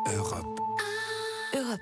Europe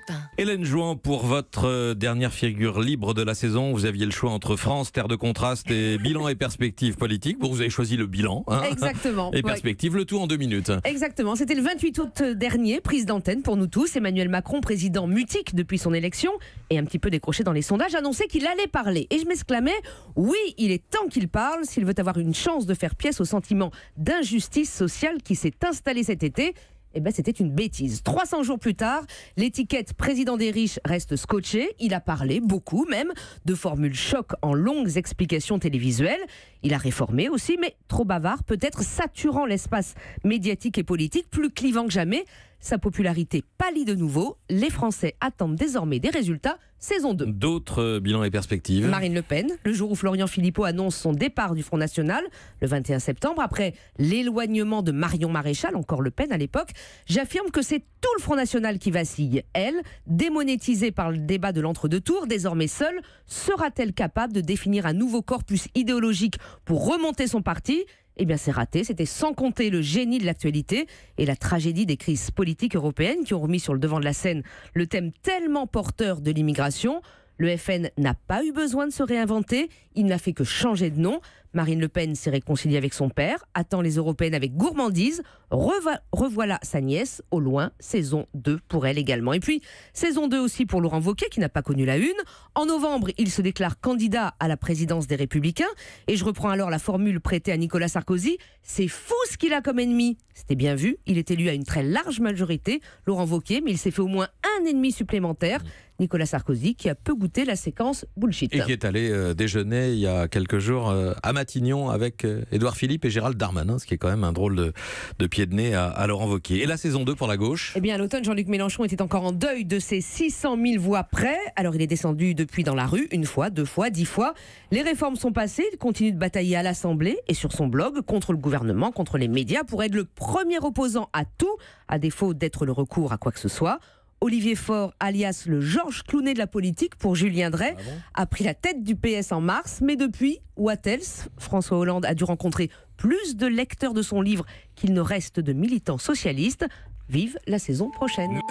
1. Hélène Jouan, pour votre dernière figure libre de la saison, vous aviez le choix entre France, terre de contraste et bilan et perspectives politiques. Vous avez choisi le bilan. Exactement. Et perspectives, le tout en 2 minutes. Exactement. C'était le 28 août dernier, prise d'antenne pour nous tous. Emmanuel Macron, président mutique depuis son élection et un petit peu décroché dans les sondages, annonçait qu'il allait parler. Et je m'exclamais, oui, il est temps qu'il parle s'il veut avoir une chance de faire pièce au sentiment d'injustice sociale qui s'est installé cet été. Eh ben, c'était une bêtise. 300 jours plus tard, l'étiquette président des riches reste scotchée. Il a parlé, beaucoup même, de formules choc en longues explications télévisuelles. Il a réformé aussi, mais trop bavard, peut-être saturant l'espace médiatique et politique, plus clivant que jamais. Sa popularité pâlit de nouveau. Les Français attendent désormais des résultats. Saison 2. D'autres bilans et perspectives. Marine Le Pen, le jour où Florian Philippot annonce son départ du Front National, le 21 septembre, après l'éloignement de Marion Maréchal, encore Le Pen à l'époque, j'affirme que c'est tout le Front National qui vacille. Elle, démonétisée par le débat de l'entre-deux-tours, désormais seule, sera-t-elle capable de définir un nouveau corpus idéologique pour remonter son parti ? Eh bien, c'est raté. C'était sans compter le génie de l'actualité et la tragédie des crises politiques européennes qui ont remis sur le devant de la scène le thème tellement porteur de l'immigration. Le FN n'a pas eu besoin de se réinventer. Il n'a fait que changer de nom. Marine Le Pen s'est réconciliée avec son père, attend les européennes avec gourmandise. Revoilà sa nièce, au loin, saison 2 pour elle également. Et puis, saison 2 aussi pour Laurent Wauquiez, qui n'a pas connu la une. En novembre, il se déclare candidat à la présidence des Républicains. Et je reprends alors la formule prêtée à Nicolas Sarkozy. C'est fou ce qu'il a comme ennemi. C'était bien vu, il est élu à une très large majorité, Laurent Wauquiez, mais il s'est fait au moins un ennemi supplémentaire. Nicolas Sarkozy, qui a peu goûté la séquence bullshit. Et qui est allé déjeuner il y a quelques jours à Matignon avec Édouard Philippe et Gérald Darmanin, ce qui est quand même un drôle de pied de nez à Laurent Wauquiez. Et la saison 2 pour la gauche ? Eh bien, à l'automne, Jean-Luc Mélenchon était encore en deuil de ses 600 000 voix près. Alors, il est descendu depuis dans la rue, 1 fois, 2 fois, 10 fois. Les réformes sont passées, il continue de batailler à l'Assemblée et sur son blog contre le gouvernement, contre les médias, pour être le premier opposant à tout, à défaut d'être le recours à quoi que ce soit. Olivier Faure, alias le Georges Clooney de la politique pour Julien Drey, a pris la tête du PS en mars. Mais depuis, what else ? François Hollande a dû rencontrer plus de lecteurs de son livre qu'il ne reste de militants socialistes. Vive la saison prochaine.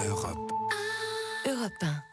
Europe 1.